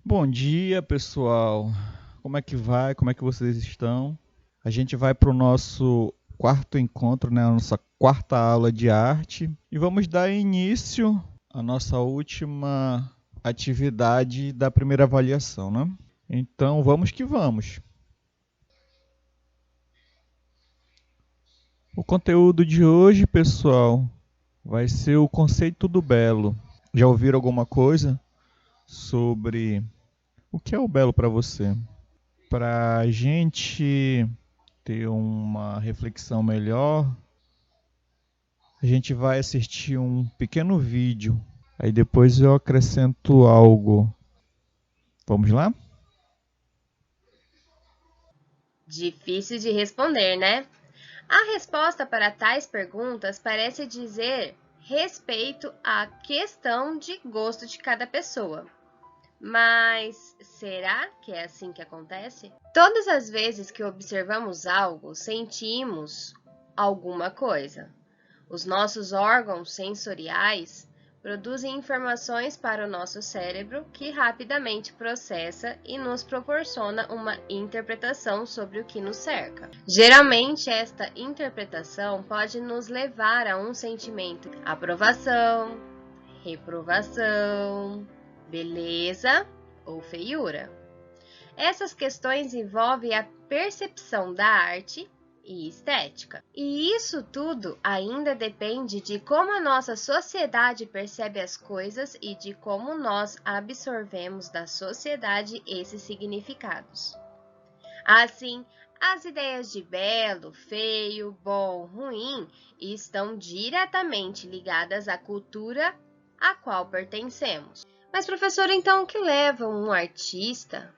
Bom dia, pessoal. Como é que vai? Como é que vocês estão? A gente vai para o nosso quarto encontro, né? A nossa quarta aula de arte. E vamos dar início à nossa última atividade da primeira avaliação, né? Então, vamos que vamos. O conteúdo de hoje, pessoal, vai ser o conceito do belo. Já ouviram alguma coisa sobre o que é o belo para você? Para a gente ter uma reflexão melhor, a gente vai assistir um pequeno vídeo. Aí depois eu acrescento algo. Vamos lá? Difícil de responder, né? A resposta para tais perguntas parece dizer respeito à questão de gosto de cada pessoa. Mas será que é assim que acontece? Todas as vezes que observamos algo, sentimos alguma coisa. Os nossos órgãos sensoriais produzem informações para o nosso cérebro que rapidamente processa e nos proporciona uma interpretação sobre o que nos cerca. Geralmente, esta interpretação pode nos levar a um sentimento de aprovação, reprovação, beleza ou feiura. Essas questões envolvem a percepção da arte e estética. E isso tudo ainda depende de como a nossa sociedade percebe as coisas e de como nós absorvemos da sociedade esses significados. Assim, as ideias de belo, feio, bom, ruim estão diretamente ligadas à cultura a qual pertencemos. Mas, professor, então o que leva um artista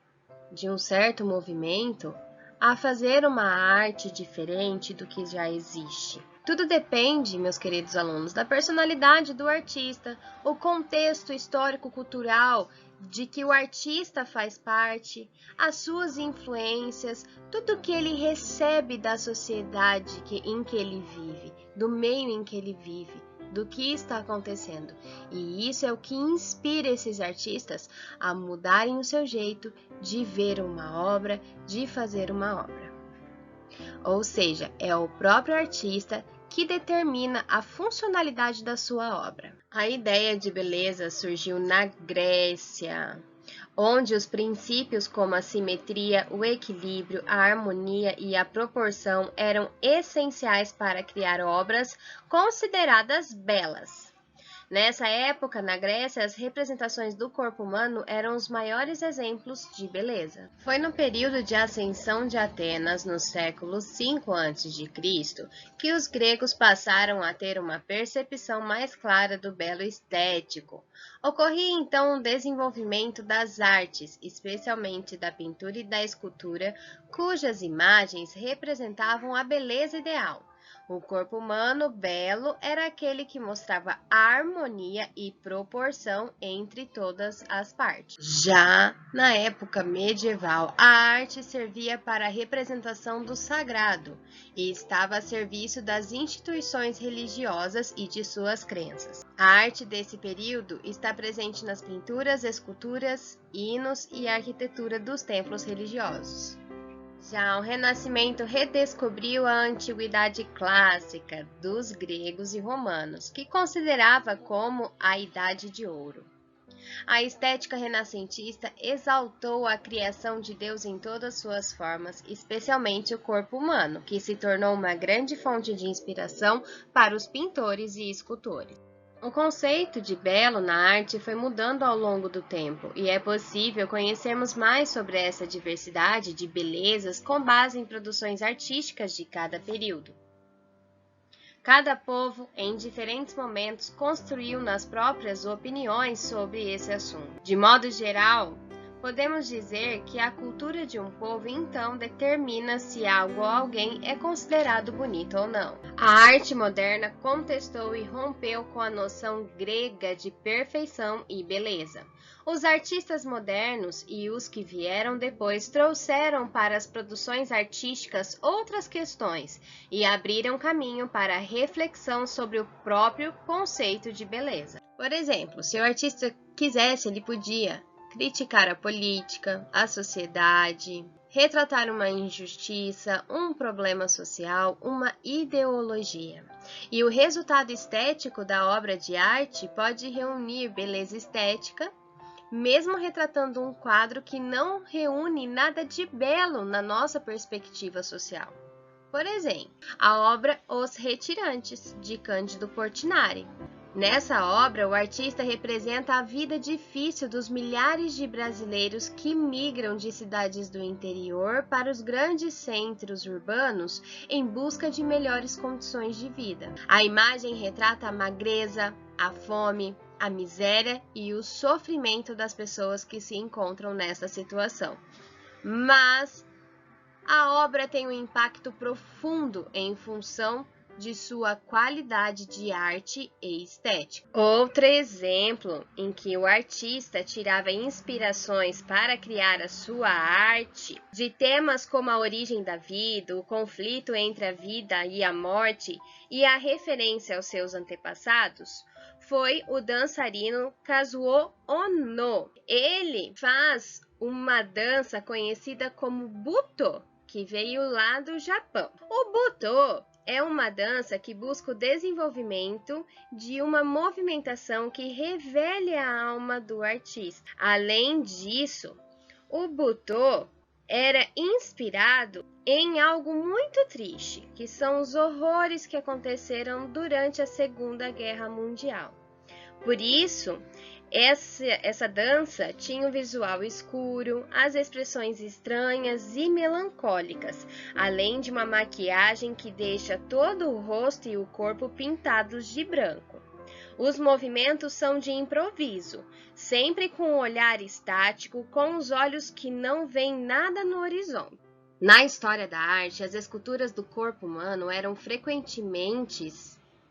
de um certo movimento a fazer uma arte diferente do que já existe? Tudo depende, meus queridos alunos, da personalidade do artista, o contexto histórico-cultural de que o artista faz parte, as suas influências, tudo que ele recebe da sociedade em que ele vive, do meio em que ele vive, do que está acontecendo. E isso é o que inspira esses artistas a mudarem o seu jeito de ver uma obra, de fazer uma obra. Ou seja, é o próprio artista que determina a funcionalidade da sua obra. A ideia de beleza surgiu na Grécia, onde os princípios como a simetria, o equilíbrio, a harmonia e a proporção eram essenciais para criar obras consideradas belas. Nessa época, na Grécia, as representações do corpo humano eram os maiores exemplos de beleza. Foi no período de ascensão de Atenas, no século V a.C., que os gregos passaram a ter uma percepção mais clara do belo estético. Ocorria então um desenvolvimento das artes, especialmente da pintura e da escultura, cujas imagens representavam a beleza ideal. O corpo humano belo era aquele que mostrava harmonia e proporção entre todas as partes. Já na época medieval, a arte servia para a representação do sagrado e estava a serviço das instituições religiosas e de suas crenças. A arte desse período está presente nas pinturas, esculturas, hinos e arquitetura dos templos religiosos. Já o Renascimento redescobriu a antiguidade clássica dos gregos e romanos, que considerava como a Idade de Ouro. A estética renascentista exaltou a criação de Deus em todas suas formas, especialmente o corpo humano, que se tornou uma grande fonte de inspiração para os pintores e escultores. O conceito de belo na arte foi mudando ao longo do tempo, e é possível conhecermos mais sobre essa diversidade de belezas com base em produções artísticas de cada período. Cada povo, em diferentes momentos, construiu nas próprias opiniões sobre esse assunto. De modo geral, podemos dizer que a cultura de um povo então determina se algo ou alguém é considerado bonito ou não. A arte moderna contestou e rompeu com a noção grega de perfeição e beleza. Os artistas modernos e os que vieram depois trouxeram para as produções artísticas outras questões e abriram caminho para a reflexão sobre o próprio conceito de beleza. Por exemplo, se o artista quisesse, ele podia criticar a política, a sociedade, retratar uma injustiça, um problema social, uma ideologia. E o resultado estético da obra de arte pode reunir beleza estética, mesmo retratando um quadro que não reúne nada de belo na nossa perspectiva social. Por exemplo, a obra Os Retirantes, de Cândido Portinari. Nessa obra, o artista representa a vida difícil dos milhares de brasileiros que migram de cidades do interior para os grandes centros urbanos em busca de melhores condições de vida. A imagem retrata a magreza, a fome, a miséria e o sofrimento das pessoas que se encontram nessa situação. Mas a obra tem um impacto profundo em função de sua qualidade de arte e estética. Outro exemplo em que o artista tirava inspirações para criar a sua arte de temas como a origem da vida, o conflito entre a vida e a morte e a referência aos seus antepassados, foi o dançarino Kazuo Ono. Ele faz uma dança conhecida como Buto, que veio lá do Japão. O Buto é uma dança que busca o desenvolvimento de uma movimentação que revele a alma do artista. Além disso, o Buto era inspirado em algo muito triste, que são os horrores que aconteceram durante a Segunda Guerra Mundial. Por isso, essa dança tinha um visual escuro, as expressões estranhas e melancólicas, além de uma maquiagem que deixa todo o rosto e o corpo pintados de branco. Os movimentos são de improviso, sempre com um olhar estático, com os olhos que não veem nada no horizonte. Na história da arte, as esculturas do corpo humano eram frequentemente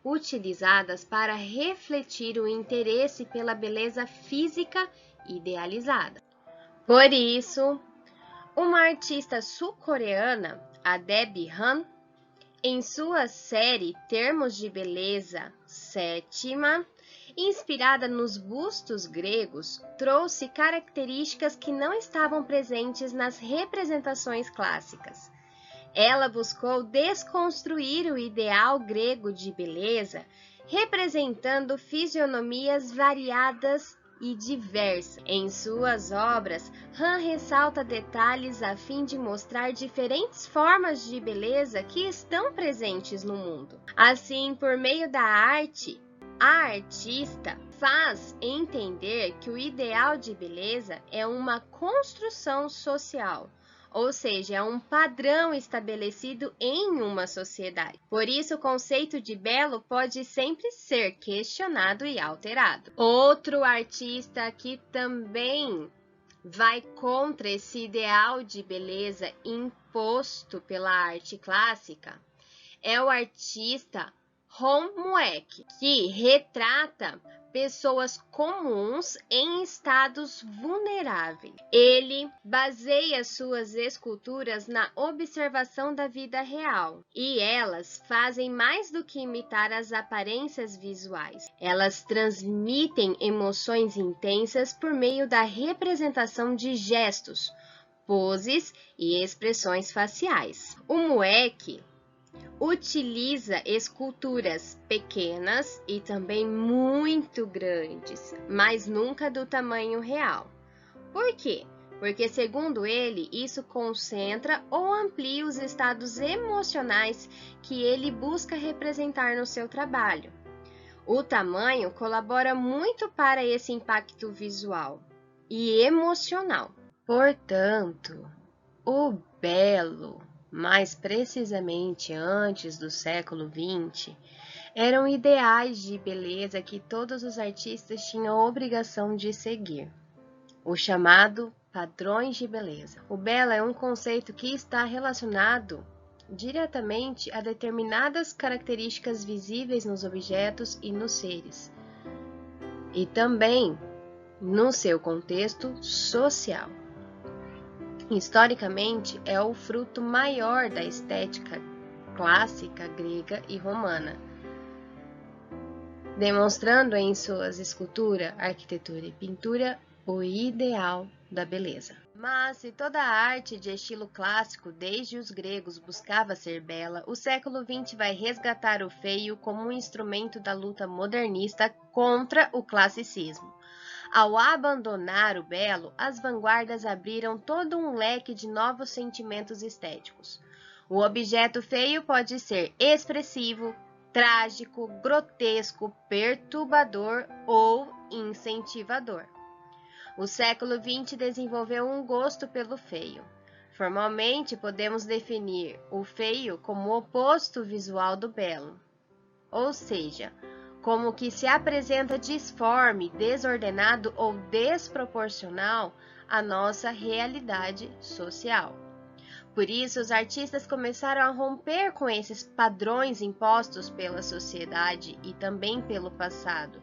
utilizadas para refletir o interesse pela beleza física idealizada. Por isso, uma artista sul-coreana, a Debbie Han, em sua série Termos de Beleza Sétima, inspirada nos bustos gregos, trouxe características que não estavam presentes nas representações clássicas. Ela buscou desconstruir o ideal grego de beleza, representando fisionomias variadas e diversas. Em suas obras, Han ressalta detalhes a fim de mostrar diferentes formas de beleza que estão presentes no mundo. Assim, por meio da arte, a artista faz entender que o ideal de beleza é uma construção social, ou seja, é um padrão estabelecido em uma sociedade. Por isso, o conceito de belo pode sempre ser questionado e alterado. Outro artista que também vai contra esse ideal de beleza imposto pela arte clássica é o artista Hong Muek, que retrata pessoas comuns em estados vulneráveis. Ele baseia suas esculturas na observação da vida real, e elas fazem mais do que imitar as aparências visuais. Elas transmitem emoções intensas por meio da representação de gestos, poses e expressões faciais. O Muek utiliza esculturas pequenas e também muito grandes, mas nunca do tamanho real. Por quê? Porque, segundo ele, isso concentra ou amplia os estados emocionais que ele busca representar no seu trabalho. O tamanho colabora muito para esse impacto visual e emocional. Portanto, o belo, mais precisamente antes do século XX, eram ideais de beleza que todos os artistas tinham a obrigação de seguir, o chamado padrões de beleza. O belo é um conceito que está relacionado diretamente a determinadas características visíveis nos objetos e nos seres, e também no seu contexto social. Historicamente, é o fruto maior da estética clássica grega e romana, demonstrando em suas esculturas, arquitetura e pintura o ideal da beleza. Mas se toda a arte de estilo clássico, desde os gregos, buscava ser bela, o século XX vai resgatar o feio como um instrumento da luta modernista contra o classicismo. Ao abandonar o belo, as vanguardas abriram todo um leque de novos sentimentos estéticos. O objeto feio pode ser expressivo, trágico, grotesco, perturbador ou incentivador. O século XX desenvolveu um gosto pelo feio. Formalmente, podemos definir o feio como o oposto visual do belo, ou seja, como que se apresenta disforme, desordenado ou desproporcional à nossa realidade social. Por isso, os artistas começaram a romper com esses padrões impostos pela sociedade e também pelo passado.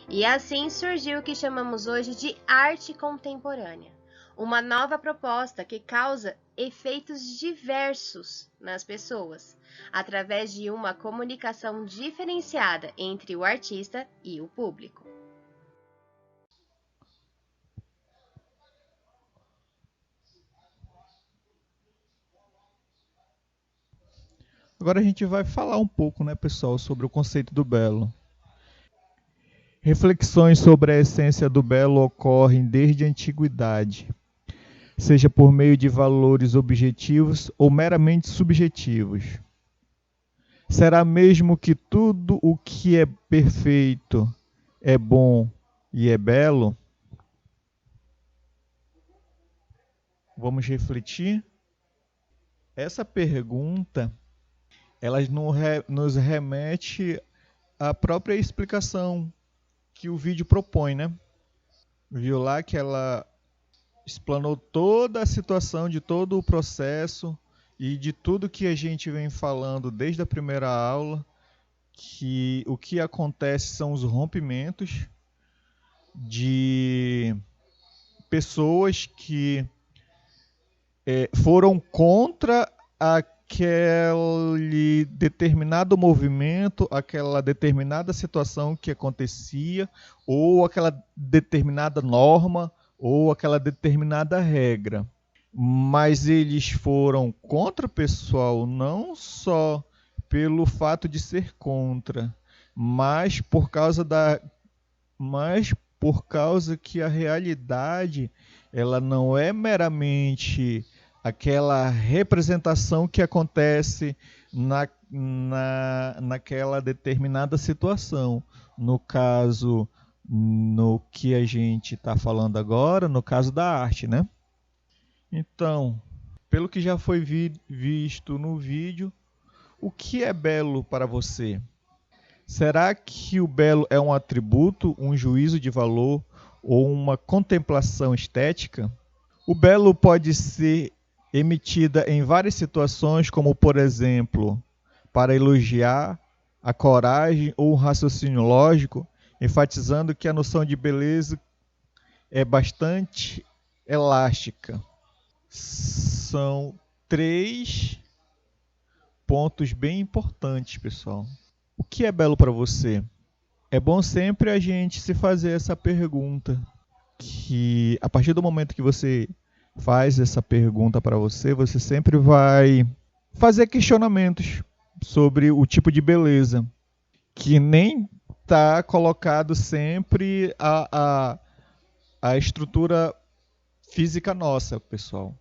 E assim surgiu o que chamamos hoje de arte contemporânea, uma nova proposta que causa efeitos diversos nas pessoas, através de uma comunicação diferenciada entre o artista e o público. Agora a gente vai falar um pouco, né, pessoal, sobre o conceito do belo. Reflexões sobre a essência do belo ocorrem desde a antiguidade, seja por meio de valores objetivos ou meramente subjetivos. Será mesmo que tudo o que é perfeito é bom e é belo? Vamos refletir? Essa pergunta, ela nos remete à própria explicação que o vídeo propõe, né? Viu lá que ela explanou toda a situação de todo o processo e de tudo que a gente vem falando desde a primeira aula, que o que acontece são os rompimentos de pessoas que foram contra aquele determinado movimento, aquela determinada situação que acontecia, ou aquela determinada norma, ou aquela determinada regra. Mas eles foram contra, pessoal, não só pelo fato de ser contra, mas por causa que a realidade ela não é meramente aquela representação que acontece naquela determinada situação. No caso, no que a gente está falando agora, no caso da arte, né? Então, pelo que já foi visto no vídeo, o que é belo para você? Será que o belo é um atributo, um juízo de valor ou uma contemplação estética? O belo pode ser emitida em várias situações, como por exemplo, para elogiar a coragem ou o raciocínio lógico, enfatizando que a noção de beleza é bastante elástica. São 3 pontos bem importantes, pessoal. O que é belo para você? É bom sempre a gente se fazer essa pergunta, que a partir do momento que você faz essa pergunta para você, você sempre vai fazer questionamentos sobre o tipo de beleza, que nem está colocado sempre a estrutura física nossa, pessoal.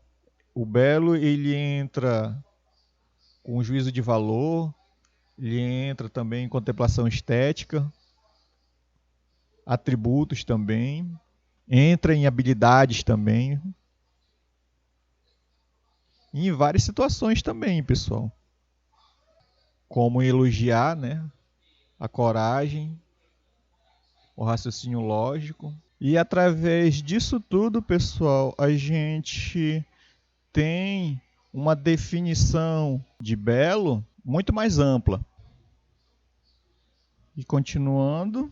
O belo, ele entra com juízo de valor, ele entra também em contemplação estética, atributos também, entra em habilidades também, e em várias situações também, pessoal. Como elogiar, né, a coragem, o raciocínio lógico. E através disso tudo, pessoal, a gente tem uma definição de belo muito mais ampla. E continuando,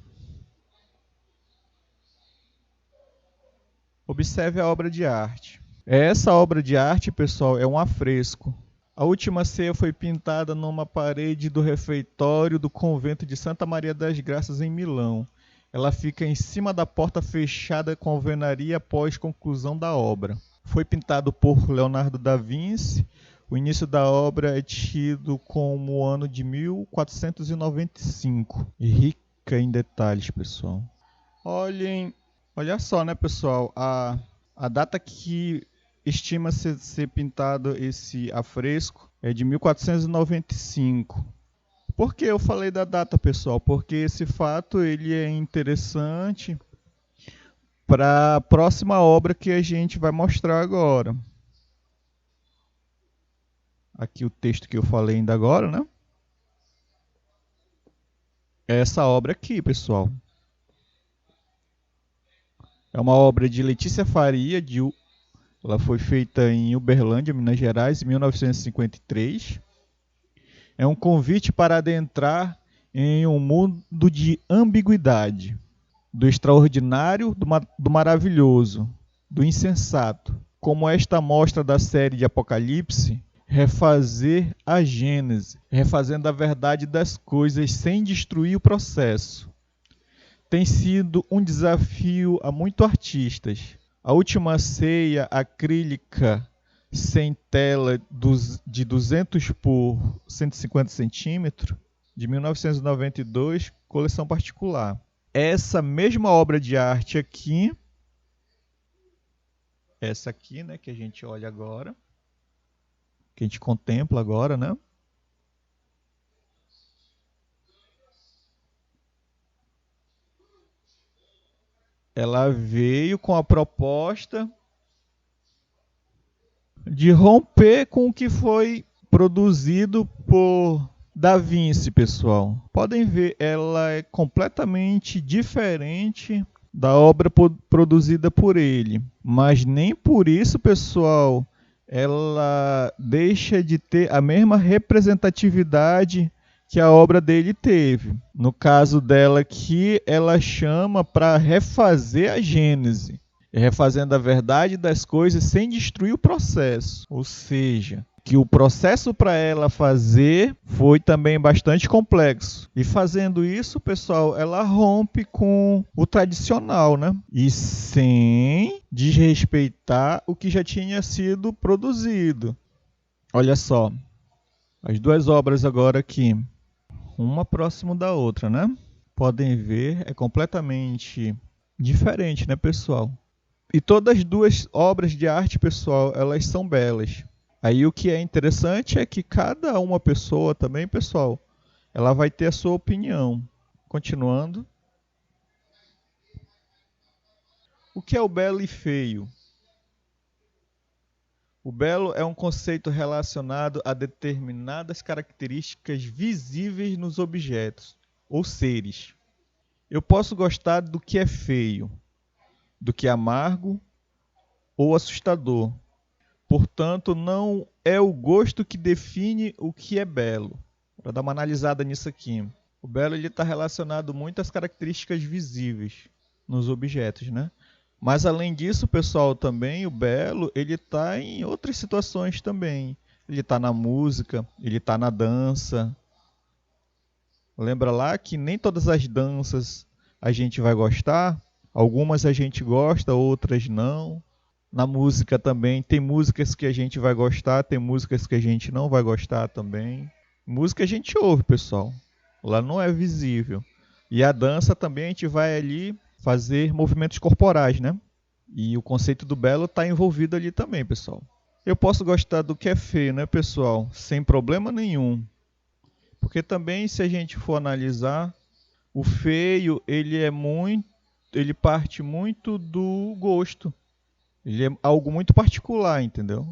observe a obra de arte. Essa obra de arte, pessoal, é um afresco. A última ceia foi pintada numa parede do refeitório do convento de Santa Maria das Graças, em Milão, Ela fica em cima da porta fechada com alvenaria após conclusão da obra. Foi pintado por Leonardo da Vinci. O início da obra é tido como o ano de 1495. Rica em detalhes, pessoal. Olha só, né, pessoal? A data que estima-se ser pintado esse afresco é de 1495. Por que eu falei da data, pessoal? Porque esse fato ele é interessante para a próxima obra que a gente vai mostrar agora. Aqui o texto que eu falei ainda agora, né? É essa obra aqui, pessoal. É uma obra de Letícia Faria, ela foi feita em Uberlândia, Minas Gerais, em 1953. É um convite para adentrar em um mundo de ambiguidade, do extraordinário, do maravilhoso, do insensato. Como esta mostra da série de Apocalipse, refazer a Gênese, refazendo a verdade das coisas sem destruir o processo. Tem sido um desafio a muitos artistas. A última ceia acrílica sem tela de 200 por 150 centímetros, de 1992, coleção particular. Essa mesma obra de arte aqui, essa aqui, né, que a gente olha agora, que a gente contempla agora, né? Ela veio com a proposta de romper com o que foi produzido por Da Vinci, pessoal. Podem ver, ela é completamente diferente da obra produzida por ele. Mas nem por isso, pessoal, ela deixa de ter a mesma representatividade que a obra dele teve. No caso dela aqui, ela chama para refazer a Gênese, refazendo a verdade das coisas sem destruir o processo. Ou seja, que o processo para ela fazer foi também bastante complexo. E fazendo isso, pessoal, ela rompe com o tradicional, né? E sem desrespeitar o que já tinha sido produzido. Olha só, as duas obras agora aqui, uma próximo da outra, né? Podem ver, é completamente diferente, né, pessoal? E todas as duas obras de arte, pessoal, elas são belas. Aí o que é interessante é que cada uma pessoa também, pessoal, ela vai ter a sua opinião. Continuando. O que é o belo e feio? O belo é um conceito relacionado a determinadas características visíveis nos objetos ou seres. Eu posso gostar do que é feio, do que é amargo ou assustador. Portanto, não é o gosto que define o que é belo. Para dar uma analisada nisso aqui. O belo está relacionado muito às características visíveis nos objetos, né? Mas além disso, pessoal, também o belo ele está em outras situações também. Ele está na música, ele está na dança. Lembra lá que nem todas as danças a gente vai gostar. Algumas a gente gosta, outras não. Na música também, tem músicas que a gente vai gostar, tem músicas que a gente não vai gostar também. Música a gente ouve, pessoal. Lá não é visível. E a dança também a gente vai ali fazer movimentos corporais, né? E o conceito do belo está envolvido ali também, pessoal. Eu posso gostar do que é feio, né, pessoal? Sem problema nenhum. Porque também, se a gente for analisar, o feio, ele parte muito do gosto. Ele é algo muito particular, entendeu?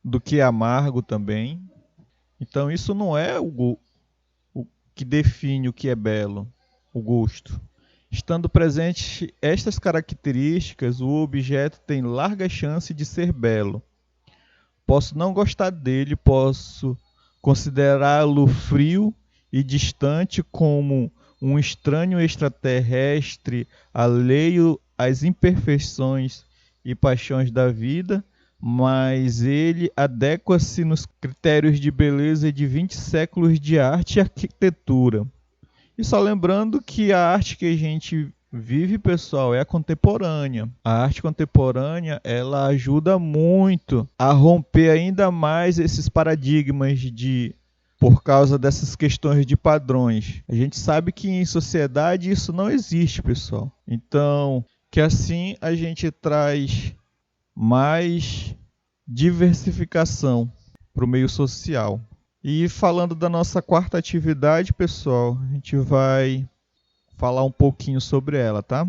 Do que é amargo também. Então isso não é o que define o que é belo, o gosto. Estando presentes estas características, o objeto tem larga chance de ser belo. Posso não gostar dele, posso considerá-lo frio e distante como um estranho extraterrestre, alheio às imperfeições e paixões da vida, mas ele adequa-se nos critérios de beleza de 20 séculos de arte e arquitetura. E só lembrando que a arte que a gente vive, pessoal, é a contemporânea. A arte contemporânea, ela ajuda muito a romper ainda mais esses paradigmas por causa dessas questões de padrões. A gente sabe que em sociedade isso não existe, pessoal. Então, que assim a gente traz mais diversificação para o meio social. E falando da nossa quarta atividade, pessoal, a gente vai falar um pouquinho sobre ela, tá?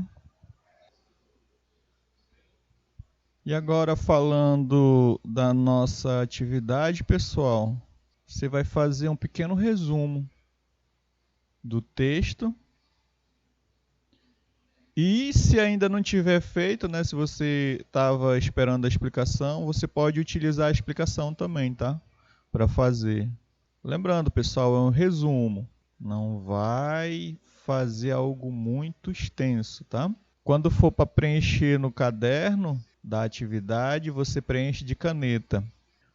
E agora falando da nossa atividade, pessoal, você vai fazer um pequeno resumo do texto. E se ainda não tiver feito, né, se você estava esperando a explicação, você pode utilizar a explicação também, tá? Para fazer. Lembrando, pessoal, é um resumo. Não vai fazer algo muito extenso, tá? Quando for para preencher no caderno da atividade, você preenche de caneta.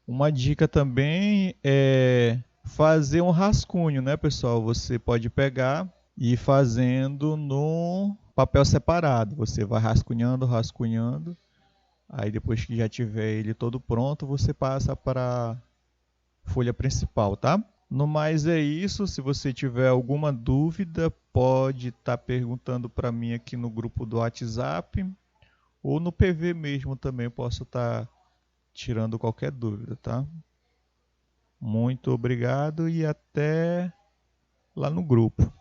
Uma dica também é fazer um rascunho, né, pessoal? Você pode pegar e ir fazendo no papel separado. Você vai rascunhando, rascunhando. Aí depois que já tiver ele todo pronto, você passa para a folha principal, tá? No mais é isso. Se você tiver alguma dúvida, pode estar perguntando para mim aqui no grupo do WhatsApp ou no PV mesmo também posso estar tirando qualquer dúvida, tá? Muito obrigado e até lá no grupo.